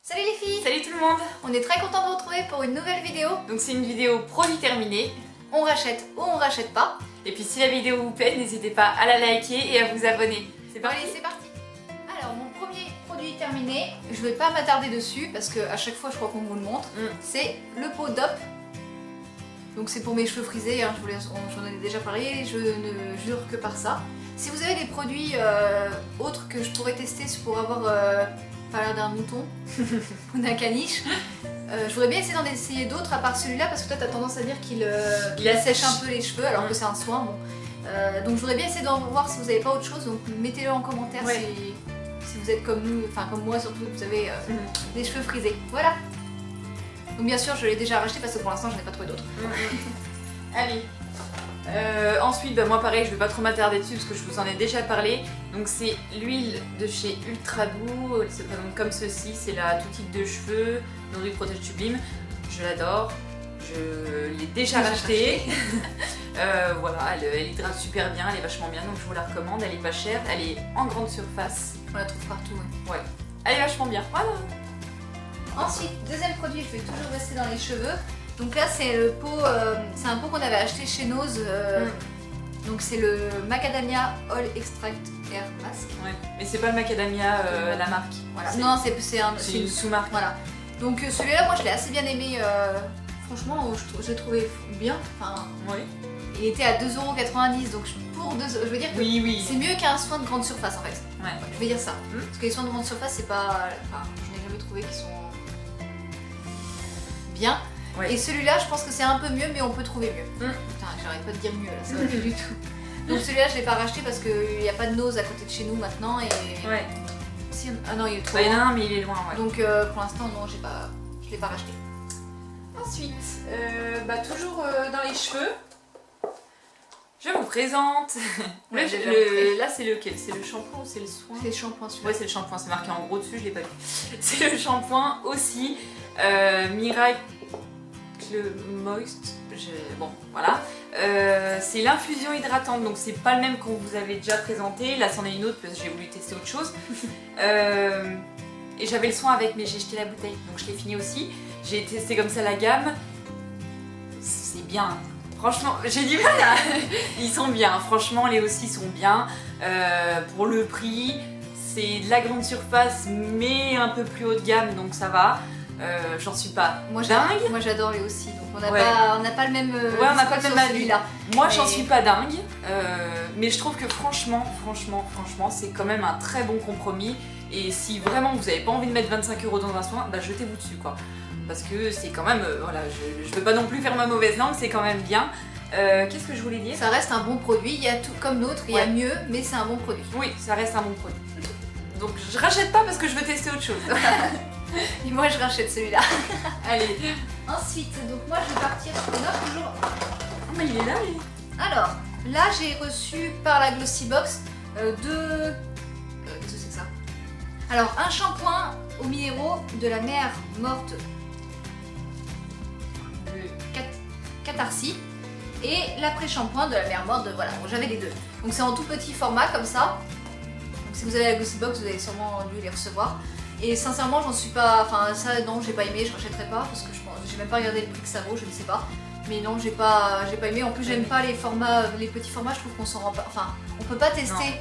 Salut les filles! Salut tout le monde! On est très content de vous retrouver pour une nouvelle vidéo. Donc c'est une vidéo produit terminé. On rachète ou on rachète pas. Et puis si la vidéo vous plaît, n'hésitez pas à la liker et à vous abonner. C'est Bon, parti! allez, c'est parti! Alors mon premier produit terminé, je vais pas m'attarder dessus parce que à chaque fois je crois qu'on vous le montre. C'est le pot DOP. Donc c'est pour mes cheveux frisés, hein, j'en ai déjà parlé, je ne jure que par ça. Si vous avez des produits autres que je pourrais tester pour avoir pas l'air d'un mouton ou d'un caniche, je voudrais bien essayer d'en essayer d'autres à part celui-là parce que toi t'as tendance à dire qu'il assèche un peu les cheveux alors que c'est un soin. Bon. Donc je voudrais bien essayer d'en voir si vous n'avez pas autre chose, donc mettez-le en commentaire si vous êtes comme nous, enfin comme moi surtout, vous avez des cheveux frisés. Voilà. Donc bien sûr je l'ai déjà racheté parce que pour l'instant je n'ai pas trouvé d'autres. Allez. Ensuite, moi pareil, je vais pas trop m'attarder dessus parce que je vous en ai déjà parlé. Donc c'est l'huile de chez Ultra Doux, elle se présente comme ceci, c'est la tout type de cheveux, nourri protège sublime. Je l'adore, je l'ai déjà rachetée. Voilà, elle hydrate super bien, elle est vachement bien, donc je vous la recommande. Elle est pas chère, elle est en grande surface. On la trouve partout. Ouais, elle est vachement bien. Voilà. Ensuite, deuxième produit, je vais toujours rester dans les cheveux. Donc là c'est le pot, c'est un pot qu'on avait acheté chez Nose. Donc c'est le Macadamia Oil Extract Hair Mask. Ouais, mais c'est pas le macadamia la marque. Voilà. Non, c'est une sous-marque. Voilà. Donc celui-là, moi je l'ai assez bien aimé. Franchement, je l'ai trouvé bien. Enfin, oui. Il était à 2,90 €. Donc pour 2 €, je veux dire que c'est mieux qu'un soin de grande surface en fait. Ouais. Je vais dire ça. Parce que les soins de grande surface, c'est pas. Enfin, je n'ai jamais trouvé qu'ils sont bien. Ouais. Et celui-là, je pense que c'est un peu mieux, mais on peut trouver mieux. Putain, j'arrête pas de dire mieux là, ça va plus du tout. Donc celui-là, je l'ai pas racheté parce qu'il n'y a pas de Nose à côté de chez nous maintenant. Et... Ouais. Si, ah non, il est trop loin. Non, mais il est loin, ouais. Donc pour l'instant, non, je l'ai pas racheté. Ensuite, toujours dans les cheveux, je vous présente. Là, c'est lequel? C'est le shampoing ou c'est le soin? C'est le shampoing, celui-là. Ouais, c'est le shampoing, c'est marqué en gros dessus, je l'ai pas vu. C'est le shampoing aussi. Miracle Moist, bon voilà, c'est l'infusion hydratante, donc c'est pas le même qu'on vous avait déjà présenté, là c'en est une autre parce que j'ai voulu tester autre chose. Et j'avais le soin avec, mais j'ai jeté la bouteille, donc je l'ai fini aussi. J'ai testé comme ça la gamme, c'est bien, franchement j'ai du mal à... Ils sont bien, franchement les aussi sont bien, pour le prix, c'est de la grande surface mais un peu plus haut de gamme, donc ça va. J'en suis pas dingue. Moi j'adore les aussi, donc on n'a pas le même on n'a pas le même avis là. Moi j'en suis pas dingue, mais je trouve que franchement c'est quand même un très bon compromis. Et si vraiment vous n'avez pas envie de mettre 25 € dans un soin, jetez-vous dessus quoi. Parce que c'est quand même, voilà, je veux pas non plus faire ma mauvaise langue, c'est quand même bien. Qu'est-ce que je voulais dire? Ça reste un bon produit, il y a tout comme l'autre, il y a mieux, mais c'est un bon produit. Oui, ça reste un bon produit. Donc je rachète pas parce que je veux tester autre chose. Et moi je rachète celui-là. Allez. Ensuite, donc moi je vais partir sur une offre toujours. Ah mais il est là lui. Alors, là j'ai reçu par la Glossybox deux... qu'est-ce que c'est que ça? Alors, un shampoing aux minéraux de la mer morte de Catarsis et l'après-shampoing de la mer morte de... Voilà, bon, j'avais les deux. Donc c'est en tout petit format comme ça. Donc si vous avez la Glossybox, vous avez sûrement dû les recevoir. Et sincèrement, j'en suis pas. Enfin, ça, non, j'ai pas aimé, je rachèterai pas parce que j'ai même pas regardé le prix que ça vaut, je ne sais pas. Mais non, j'ai pas aimé. En plus, j'aime pas les formats, les petits formats, je trouve qu'on s'en rend pas. Enfin, on peut pas tester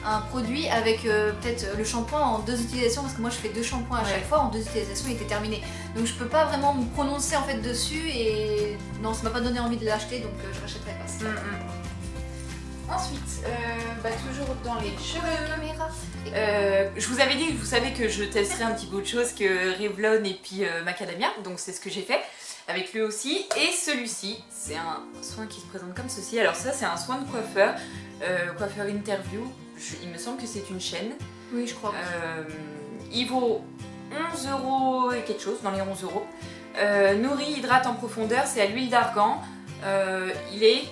un produit avec peut-être le shampoing en 2 utilisations parce que moi je fais 2 shampoings à chaque fois, en 2 utilisations il était terminé. Donc je peux pas vraiment me prononcer en fait dessus et non, ça m'a pas donné envie de l'acheter donc je rachèterai pas ça. Ensuite, toujours dans les cheveux, je vous avais dit, vous savez que je testerais un petit peu autre chose que Revlon et puis Macadamia, donc c'est ce que j'ai fait avec lui aussi. Et celui-ci, c'est un soin qui se présente comme ceci. Alors ça, c'est un soin de coiffeur, coiffeur interview, il me semble que c'est une chaîne. Oui, je crois. Il vaut 11 € et quelque chose, dans les 11 €. Nourrit, hydrate en profondeur, c'est à l'huile d'argan. Il est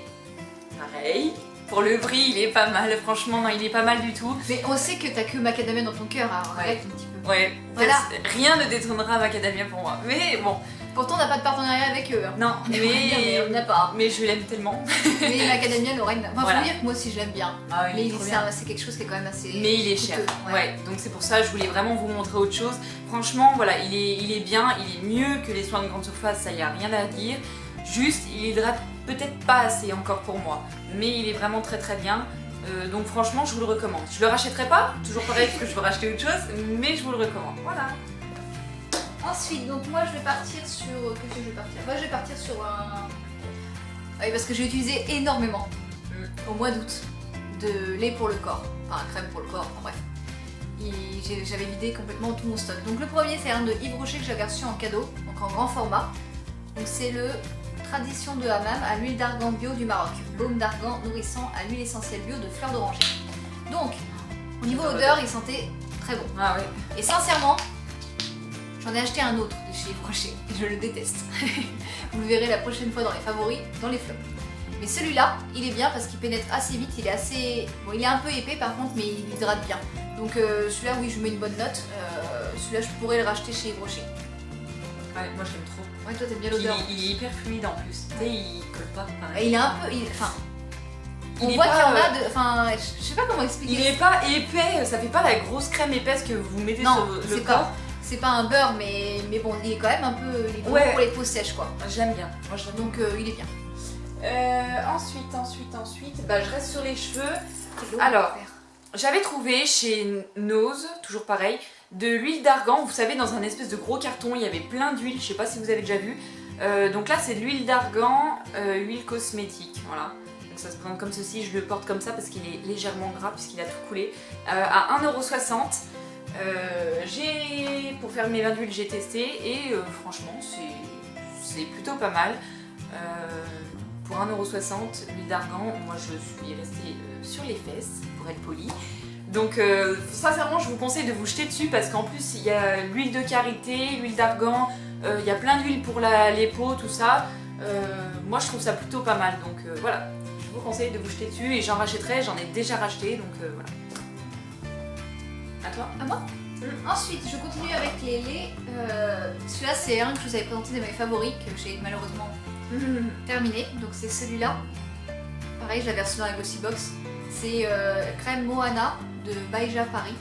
pareil. Pour le prix, il est pas mal, franchement, non, il est pas mal du tout. Mais on sait que t'as que Macadamia dans ton cœur, alors arrête un petit peu. Ouais, Voilà. Rien ne détrônera Macadamia pour moi. Mais bon, Pourtant, on n'a pas de partenariat avec eux. Hein. non, Mais on n'a pas. mais je l'aime tellement. Mais Macadamia, Lorraine. Enfin, Voilà. faut dire que moi aussi, je l'aime bien. Ah oui, Mais il est trop bien. c'est quelque chose qui est quand même assez. Mais il est cher. coûteux, Ouais. Donc c'est pour ça que je voulais vraiment vous montrer autre chose. Franchement, voilà, il est bien, il est mieux que les soins de grande surface, ça y a rien à dire. Juste, il hydrate peut-être pas assez encore pour moi, mais il est vraiment très très bien. Donc franchement, je vous le recommande. Je le rachèterai pas, toujours pareil parce que je veux racheter autre chose, mais je vous le recommande. Voilà. Ensuite, donc moi, je vais partir sur. Qu'est-ce que je vais partir? Moi, je vais partir sur un. Oui, parce que j'ai utilisé énormément au mois d'août de lait pour le corps, enfin crème pour le corps, enfin bref. J'avais vidé complètement tout mon stock. Donc le premier, c'est un de Yves Rocher que j'avais reçu en cadeau, donc en grand format. Donc c'est le Tradition de Hammam à l'huile d'argan bio du Maroc. Baume d'argan nourrissant à l'huile essentielle bio de fleurs d'oranger. Donc, au niveau odeur, il sentait très bon. Ah ouais. Et sincèrement, j'en ai acheté un autre de chez Yves Rocher et je le déteste. Vous le verrez la prochaine fois dans les favoris, dans les flops. Mais celui-là, il est bien parce qu'il pénètre assez vite, il est assez... Bon, il est un peu épais par contre, mais il hydrate bien. Donc celui-là, oui, je mets une bonne note. Celui-là, je pourrais le racheter chez Yves Rocher. Ouais, moi j'aime trop. Ouais, toi, t'aimes bien Puis l'odeur. il est hyper fluide en plus. Tu sais, il colle pas pareil. Et il est un peu... Enfin... Il On est voit qu'il y en pas, a de... Enfin, je sais pas comment expliquer. Il est pas épais, ça fait pas la grosse crème épaisse que vous mettez Non, sur le c'est corps. C'est pas un beurre, mais bon, il est quand même un peu... Il est bon Ouais. pour les peaux sèches, quoi. J'aime bien. Moi, je l'aime. Donc il est bien. Ensuite, bah, je reste sur les cheveux. Alors, j'avais trouvé chez Nose, toujours pareil, de l'huile d'argan. Vous savez, dans un espèce de gros carton, il y avait plein d'huile. Je sais pas si vous avez déjà vu. Donc là, c'est de l'huile d'argan, huile cosmétique. Voilà. Donc ça se présente comme ceci. Je le porte comme ça parce qu'il est légèrement gras puisqu'il a tout coulé. À 1,60 €. Pour faire mes bains d'huile, j'ai testé et franchement, c'est plutôt pas mal. Pour 1,60 € l'huile d'argan, moi je suis restée sur les fesses pour être polie. Donc sincèrement je vous conseille de vous jeter dessus parce qu'en plus il y a l'huile de karité, l'huile d'argan, il y a plein d'huiles pour les peaux, tout ça. Moi je trouve ça plutôt pas mal, donc voilà. Je vous conseille de vous jeter dessus et j'en rachèterai, j'en ai déjà racheté, donc voilà. À toi? À moi. Ensuite, je continue avec les laits. Celui-là, c'est un que je vous avais présenté de mes favoris, que j'ai malheureusement terminé. Donc c'est celui-là. Pareil, je l'avais reçu dans la Glossy Box. C'est crème Moana de Baija Paris.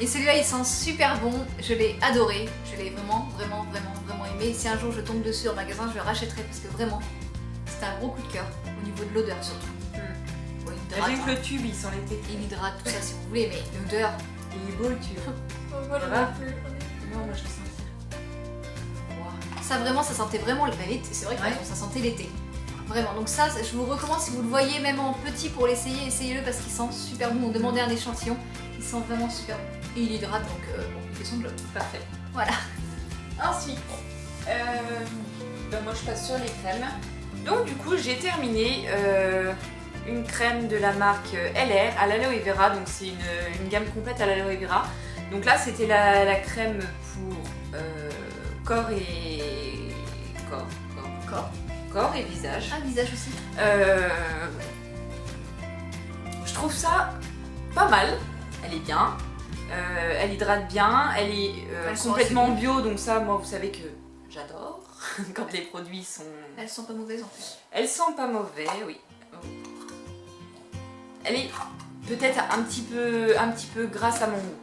Et celui-là, il sent super bon. Je l'ai adoré. Je l'ai vraiment aimé. Si un jour je tombe dessus en magasin, je le rachèterai parce que vraiment, c'était un gros coup de cœur au niveau de l'odeur surtout. Bon, il hydrate, J'ai vu que le tube il sent l'été. il hydrate tout ça si vous voulez, mais l'odeur. Il est beau le tube. Voilà. Ça va? Non, moi je le sens. Ça vraiment, ça sentait vraiment l'été. C'est vrai que Ouais. ça sentait l'été. Vraiment. Donc ça, je vous recommande si vous le voyez même en petit pour l'essayer, essayez-le parce qu'il sent super bon. On demandait un échantillon, il sent vraiment super bon. Et il hydrate donc bon, il fait son job. Parfait. Voilà. Ensuite, moi je passe sur les crèmes. Donc du coup j'ai terminé une crème de la marque LR à l'aloe vera. Donc c'est une gamme complète à l'aloe vera. Donc là c'était la crème pour corps et corps et visage. Ah, visage aussi. Je trouve ça pas mal. Elle est bien. Elle hydrate bien. Elle est Elles sont complètement assez bio. Donc ça, moi, vous savez que j'adore quand les produits sont... Elles sont pas mauvaises en plus. Elles sentent pas mauvais, oui. Elle est peut-être un petit peu grasse à mon goût.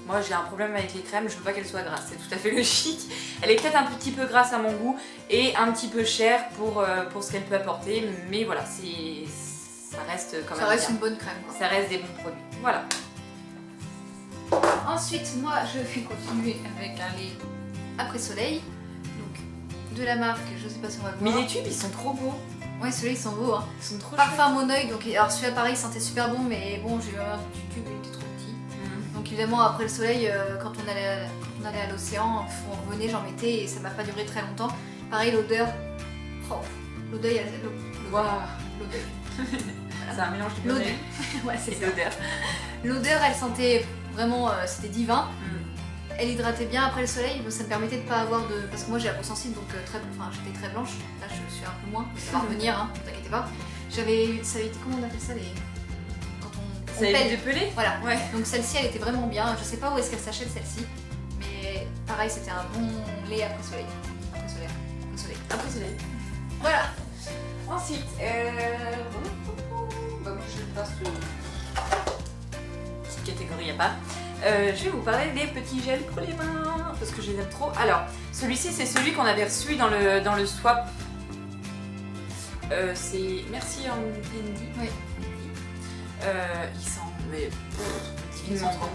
Moi j'ai un problème avec les crèmes, je veux pas qu'elles soient grasses, c'est tout à fait logique. Elle est peut-être un petit peu grasse à mon goût et un petit peu chère pour ce qu'elle peut apporter, mais voilà, ça reste quand même Ça reste bien. une bonne crème, quoi. Ça reste des bons produits. Voilà. Ensuite, moi, je vais continuer avec un lait après soleil. Donc, de la marque, je sais pas si on va le Mais voir. les tubes ils sont trop beaux. Ouais, ceux-là, ils sont beaux. Hein. Ils sont trop Parfum Mon Oeil, donc alors celui-là pareil, il sentait super bon, mais bon, j'ai eu un petit tube, il était trop petit. chouettes. Donc évidemment, après le soleil, quand on allait à l'océan, on revenait, j'en mettais et ça m'a pas duré très longtemps. Pareil, l'odeur. Oh, l'odeur, Waouh. l'odeur. C'est un mélange de L'odeur. bonheur Ouais, c'est et ça. d'odeur. L'odeur, elle sentait vraiment, c'était divin. Elle hydratait bien après le soleil, donc ça me permettait de pas avoir de... Parce que moi j'ai la peau sensible, donc j'étais très blanche. Là je suis un peu moins, ça va revenir, hein, ne t'inquiétez pas. Ça avait été, comment on appelle ça, les... quand on on Ça évite pèle. de peler. Voilà. Ouais. Donc celle-ci, elle était vraiment bien. Je sais pas où est-ce qu'elle s'achète celle-ci, mais pareil, c'était un bon lait après soleil. Après soleil. Après soleil. Après soleil. Voilà. Ensuite, bah moi je passe petite catégorie à part. Je vais vous parler des petits gels pour les mains parce que je les aime trop. Alors, celui-ci c'est celui qu'on avait reçu dans le swap. C'est merci Andy. Oui. Il sent mais divinement bon.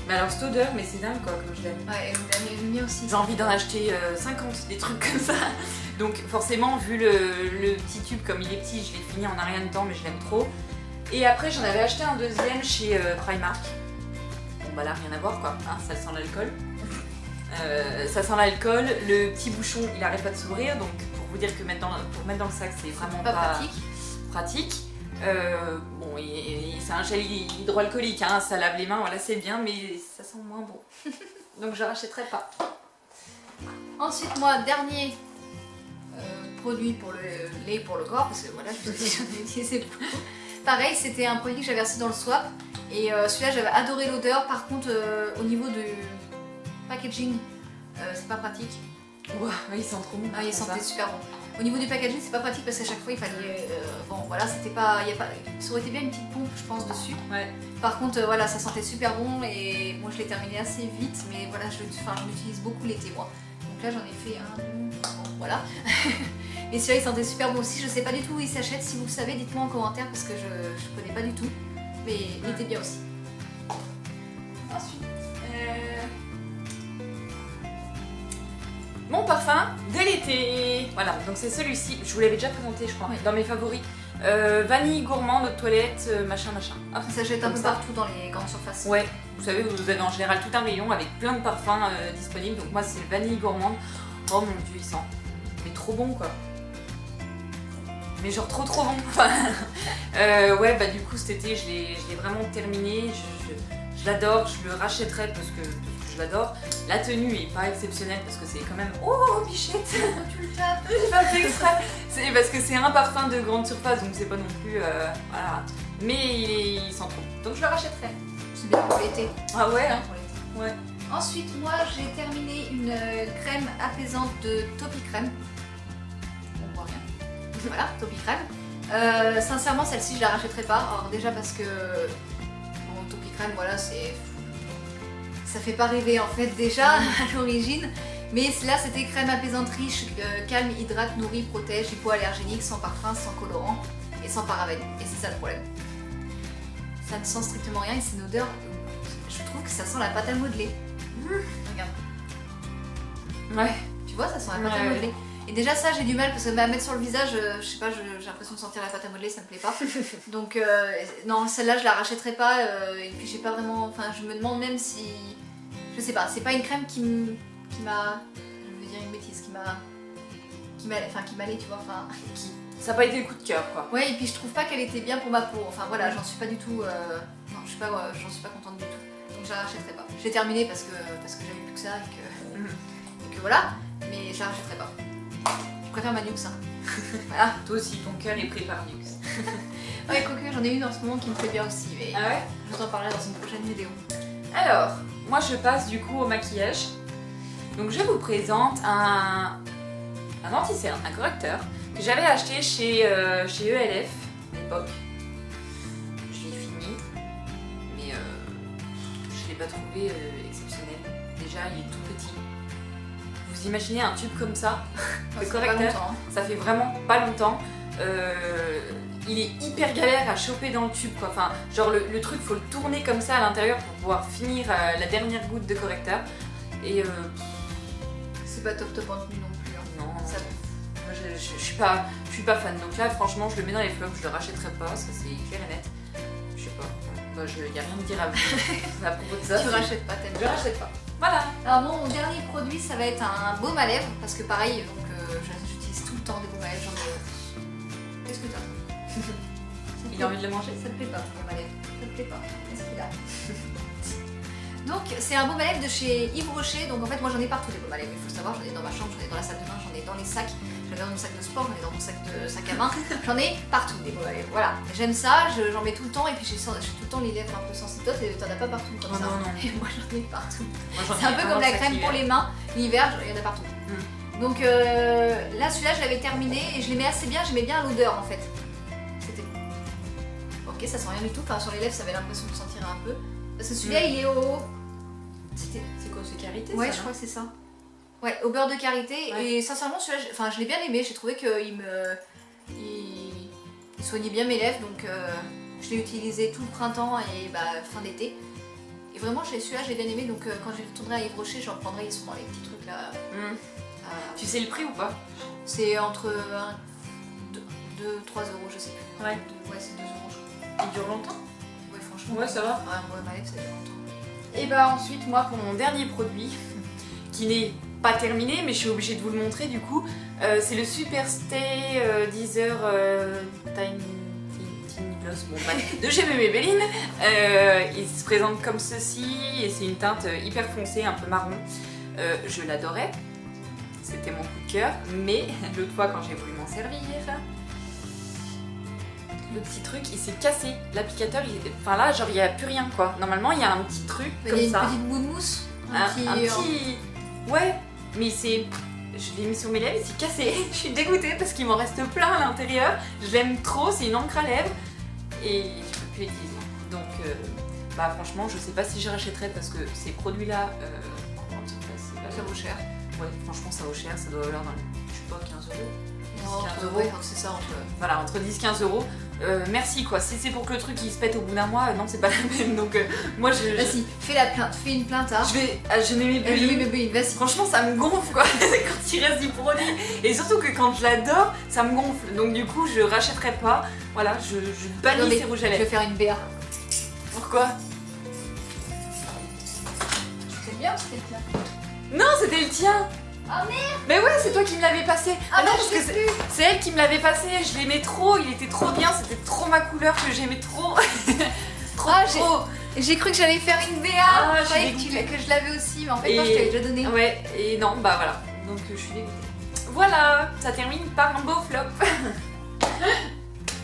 Mais alors cette odeur, mais c'est dingue quoi comme je l'aime. Ouais, et le mien aussi. J'ai envie d'en acheter 50, des trucs comme ça. Donc forcément, vu le petit tube comme il est petit, je l'ai fini en un rien de temps, mais je l'aime trop. Et après, j'en avais acheté un deuxième chez Primark. Bon bah là, rien à voir quoi, hein, ça sent l'alcool. Ça sent l'alcool, le petit bouchon, il arrête pas de s'ouvrir, donc pour vous dire que pour mettre dans le sac, c'est vraiment pas pratique. Bon, c'est un gel hydroalcoolique, hein, ça lave les mains, voilà, c'est bien, mais ça sent moins bon. Donc je rachèterai pas. Ensuite, moi, dernier produit pour le lait pour le corps, parce que voilà, je vous ai dit, j'en ai utilisé beaucoup. Pareil, c'était un produit que j'avais reçu dans le swap, et celui-là, j'avais adoré l'odeur. Par contre, au niveau du packaging, c'est pas pratique. Ouah, il sent trop bon. Ah, il sentait super bon. Au niveau du packaging, c'est pas pratique parce qu'à chaque fois il fallait. Bon, voilà, c'était pas, ça aurait été bien une petite pompe, je pense, dessus. Ouais. Par contre, voilà, ça sentait super bon et moi je l'ai terminé assez vite, mais voilà, je l'utilise beaucoup l'été, moi. Donc là, j'en ai fait un, bon, voilà. Et celui-là, il sentait super bon aussi. Je sais pas du tout où il s'achète. Si vous le savez, dites-moi en commentaire parce que je connais pas du tout. Mais il était bien aussi. Ensuite, mon parfum de l'été. Voilà, donc c'est celui-ci. Je vous l'avais déjà présenté, je crois, dans mes favoris. Vanille gourmande de toilette, machin. Hop, Ça s'achète un peu partout dans les grandes surfaces. Ouais, vous savez, vous avez en général tout un rayon avec plein de parfums disponibles. Donc moi, c'est le vanille gourmande. Oh mon dieu, il sent. Mais trop bon quoi. Mais genre trop bon. Ouais, bah du coup cet été, je l'ai vraiment terminé. Je l'adore, je le rachèterai parce que je l'adore. La tenue est pas exceptionnelle parce que c'est quand même... Oh, bichette. Tu le tapes. J'ai pas fait exprès. C'est parce que c'est un parfum de grande surface, donc c'est pas non plus... voilà. Mais il sent trop. Donc je le rachèterai. C'est bien pour l'été. Ah ouais hein. Pour l'été. Ouais. Ensuite, moi, j'ai terminé une crème apaisante de Topi Crème. On voit rien. Voilà, Topi Crème. Sincèrement, celle-ci, je la rachèterai pas. Alors déjà parce que bon, Topi Crème, voilà, ça fait pas rêver en fait déjà à l'origine. Mais là, c'était crème apaisante riche, calme, hydrate, nourrit, protège, hypoallergénique, sans parfum, sans colorant et sans parabènes. Et c'est ça le problème. Ça ne sent strictement rien et c'est une odeur. Je trouve que ça sent la pâte à modeler. Regarde. Ouais. Tu vois, ça sent la pâte à modeler. Et déjà ça, j'ai du mal parce que mettre sur le visage, je sais pas, j'ai l'impression de sentir la pâte à modeler, ça me plaît pas. Donc non, celle-là, je la rachèterai pas. Et puis j'ai pas vraiment... Enfin, je me demande même si... Je sais pas, c'est pas une crème qui m'a... Je veux dire une bêtise, qui m'allait, tu vois, enfin... Ça n'a pas été le coup de cœur quoi. Ouais, et puis je trouve pas qu'elle était bien pour ma peau. Enfin voilà, j'en suis pas du tout... Non, j'en suis pas contente du tout. Donc je la rachèterai pas. Je l'ai terminée parce que j'avais plus que ça et que voilà, mais je la rachèterai pas. Je préfère ma Nux. Hein. Voilà. Toi aussi, ton cœur est pris par Nux. Ouais, quoique j'en ai une en ce moment qui me fait bien aussi, mais Ah ouais. je vous en parlerai dans une prochaine vidéo. Alors, moi je passe du coup au maquillage. Donc je vous présente un anti-cerne, un correcteur que j'avais acheté chez ELF à l'époque. Je l'ai fini, mais je l'ai pas trouvé exceptionnel. Déjà, il est tout petit. Vous imaginez un tube comme ça, le Ça fait correcteur, pas longtemps, hein. ça fait vraiment pas longtemps. Il est hyper galère à choper dans le tube quoi. Enfin, genre le truc faut le tourner comme ça à l'intérieur pour pouvoir finir la dernière goutte de correcteur. Et C'est pas top en tenue non plus. Hein. non, Ça... moi je suis pas fan. Donc là franchement je le mets dans les flops, je le rachèterai pas, ça c'est clair et net. Je sais pas. Bah, y a rien à dire à propos de ça. Tu rachètes pas, t'aimes Je bien. rachète pas. Voilà. Alors mon dernier produit, ça va être un baume à lèvres, parce que pareil, donc j'utilise tout le temps des baumes à lèvres. Qu'est-ce que t'as? Il a envie de le manger. Ça te plaît pas, ton baume à lèvres? Ça te plaît pas? Qu'est-ce qu'il a? Donc c'est un baume à lèvres de chez Yves Rocher. Donc en fait moi j'en ai partout des baumes à lèvres, il faut le savoir. J'en ai dans ma chambre, j'en ai dans la salle de bain, j'en ai dans les sacs. J'en ai dans mon sac de sport, j'en ai dans mon sac à main. J'en ai partout des baumes à lèvres. Voilà, j'aime ça, j'en mets tout le temps. Et puis j'ai tout le temps les lèvres un peu sensitotes et t'en as pas partout comme ça. Non. Et moi j'en ai partout. Moi, j'en ai C'est un peu comme la sac crème pour l'hiver. les mains. L'hiver, il y en a partout. Donc là celui-là je l'avais terminé et je l'aimais assez bien. J'aimais bien l'odeur en fait. C'était ok, ça sent rien du tout. Enfin sur les lèvres ça avait l'impression de sentir un peu. Parce que celui-là il est au... C'est quoi, c'est karité Ouais, ça, je non crois que c'est ça. Ouais, au beurre de karité. Ouais. Et sincèrement, celui-là, je l'ai bien aimé. J'ai trouvé qu'il soignait bien mes lèvres. Donc, je l'ai utilisé tout le printemps et fin d'été. Et vraiment, celui-là, je l'ai bien aimé. Donc, quand je retournerai à Yves Rocher, j'en prendrai. Ils sont dans les petits trucs là. Tu sais le prix ou pas? C'est entre 2-3 euros, je sais plus. Ouais. Ouais, c'est 2 euros, je crois. Il dure longtemps? Ouais, franchement. Ouais, ça va. Ouais, ma lèvre, ça dure longtemps. Et bah ensuite, moi, pour mon dernier produit, qui n'est pas terminé, mais je suis obligée de vous le montrer du coup, c'est le Super Stay Deezer Tiny Gloss, bon bref, de chez Maybelline. Il se présente comme ceci, et c'est une teinte hyper foncée, un peu marron. Je l'adorais, c'était mon coup de cœur, mais l'autre fois quand j'ai voulu m'en servir, le petit truc il s'est cassé, l'applicateur enfin là genre il n'y a plus rien quoi. Normalement il y a un petit truc Il comme y a ça. une petite bout de mousse. Un petit... Ouais, mais je l'ai mis sur mes lèvres, il s'est cassé. Je suis dégoûtée parce qu'il m'en reste plein à l'intérieur. Je l'aime trop, c'est une encre à lèvres et je peux plus l'utiliser. Donc bah franchement je sais pas si je rachèterais parce que ces produits là, comment dire, Ça vaut cher. Ouais franchement ça vaut cher, ça doit valoir dans les, je sais pas, 15 euros. Non, 15 euros. ouais, c'est ça, Voilà, entre 10-15 euros. Merci quoi, si c'est pour que le truc il se pète au bout d'un mois, non c'est pas la même. Donc moi Vas-y, fais la plainte, fais une plainte à... je mets mes bulles. Vas-y. Franchement, ça me gonfle quoi quand il reste du produit. Et surtout que quand je l'adore, ça me gonfle. Donc du coup, je rachèterai pas. Voilà, je bannis Non, mais ces rouges à Je vais lèvres. faire une BA. Pourquoi? C'est bien, c'était bien. Non, c'était le tien. Ah merde. Mais ouais, c'est toi qui me l'avais passé. Ah non, bah, parce je que sais plus. c'est elle qui me l'avait passé. Je l'aimais trop. Il était trop bien. C'était trop ma couleur que j'aimais trop. trop. Ah, trop. J'ai cru que j'allais faire une BA. Ah, Je je croyais suis que je l'avais aussi, mais en fait, Et- moi, je t'avais déjà donné. Ouais, et non, bah voilà. Donc je suis dégoûtée. Voilà, ça termine par un beau flop.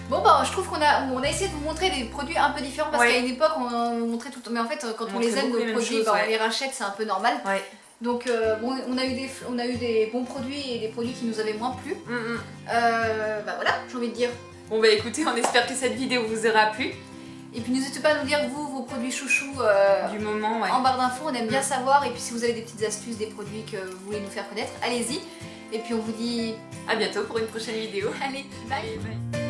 Bon, bah, je trouve qu'on a essayé de vous montrer des produits un peu différents parce Ouais. qu'à une époque, on montrait tout le temps. Mais en fait, quand on On les montrait aime, beaucoup nos les mêmes produits, choses, bah, ouais. on les rachète, c'est un peu normal. Ouais. Donc, bon, on a eu des bons produits et des produits qui nous avaient moins plu. Bah voilà, j'ai envie de dire. Bon bah écoutez, on espère que cette vidéo vous aura plu. Et puis n'hésitez pas à nous dire vous, vos produits chouchous Du moment, ouais. en barre d'infos, on aime bien savoir. Et puis si vous avez des petites astuces, des produits que vous voulez nous faire connaître, allez-y. Et puis on vous dit À bientôt pour une prochaine vidéo. allez, bye. Bye.